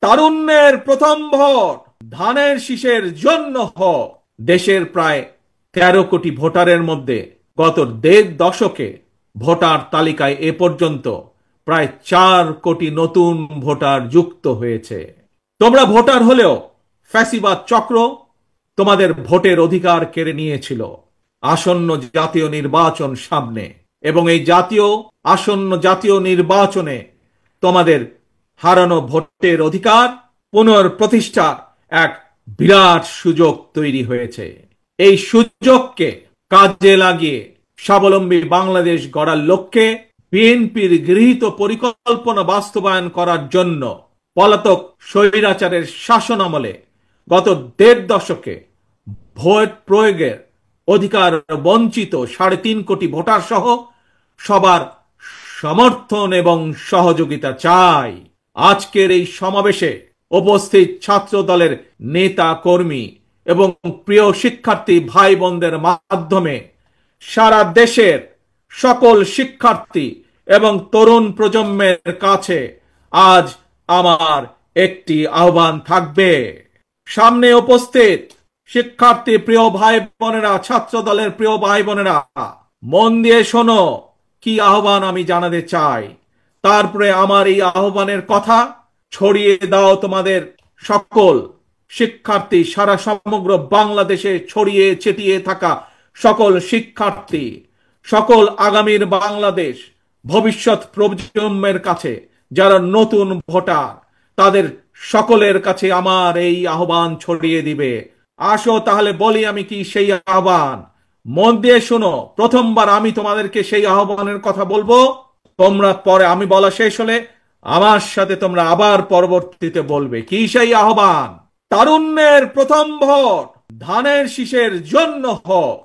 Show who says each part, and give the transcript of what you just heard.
Speaker 1: তারুণ্যের প্রথম ভোট ধানের শীষের জন্য হোক। দেশের প্রায় 13 কোটি ভোটারের মধ্যে গত 1.5 দশকে ভোটার তালিকায় এ পর্যন্ত প্রায় 4 কোটি নতুন ভোটার যুক্ত হয়েছে। তোমরা ভোটার হলেও ফ্যাসিবাদ চক্র তোমাদের ভোটের অধিকার কেড়ে নিয়েছিল। আসন্ন জাতীয় নির্বাচন সামনে, এবং এই আসন্ন জাতীয় নির্বাচনে তোমাদের হারানো ভোটের অধিকার পুনঃপ্রতিষ্ঠার এক বিরাট সুযোগ তৈরি হয়েছে। এই সুযোগকে কাজে লাগিয়ে স্বাবলম্বী বাংলাদেশ গড়ার লক্ষ্যে বিএনপির গৃহীত পরিকল্পনা বাস্তবায়ন করার জন্য পলাতক স্বৈরাচারের শাসন আমলে গত 1.5 দশকে ভোট প্রয়োগের অধিকার বঞ্চিত 3.5 কোটি ভোটার সহ সবার সমর্থন এবং সহযোগিতা চাই। আজকের এই সমাবেশে উপস্থিত ছাত্র দলের নেতা কর্মী এবং প্রিয় শিক্ষার্থী ভাই বোনদের মাধ্যমে সারা দেশের সকল শিক্ষার্থী এবং তরুণ প্রজন্মের কাছে আজ আমার একটি আহ্বান থাকবে। সামনে উপস্থিত শিক্ষার্থী প্রিয় ভাই বোনেরা, ছাত্র দলের প্রিয় ভাই বোনেরা, মন দিয়ে শোনো কি আহ্বান আমি জানাতে চাই। তারপরে আমার এই আহ্বানের কথা ছড়িয়ে দাও তোমাদের সকল শিক্ষার্থী, সারা সমগ্র বাংলাদেশে ছড়িয়ে ছিটিয়ে থাকা সকল শিক্ষার্থী, সকল আগামীর বাংলাদেশ ভবিষ্যৎ প্রজন্মের কাছে যারা নতুন ভোটার, তাদের সকলের কাছে আমার এই আহ্বান ছড়িয়ে দিবে। আসো তাহলে বলি আমি কি সেই আহ্বান। মন দিয়ে শোনো, প্রথমবার আমি তোমাদেরকে সেই আহ্বানের কথা বলবো, তোমরা পরে আমি বলা শেষ হলে আমার সাথে তোমরা আবার পরবর্তীতে বলবে। কি সেই আহ্বান? তারুণ্যের প্রথম ভোট ধানের শীষের জন্য হোক।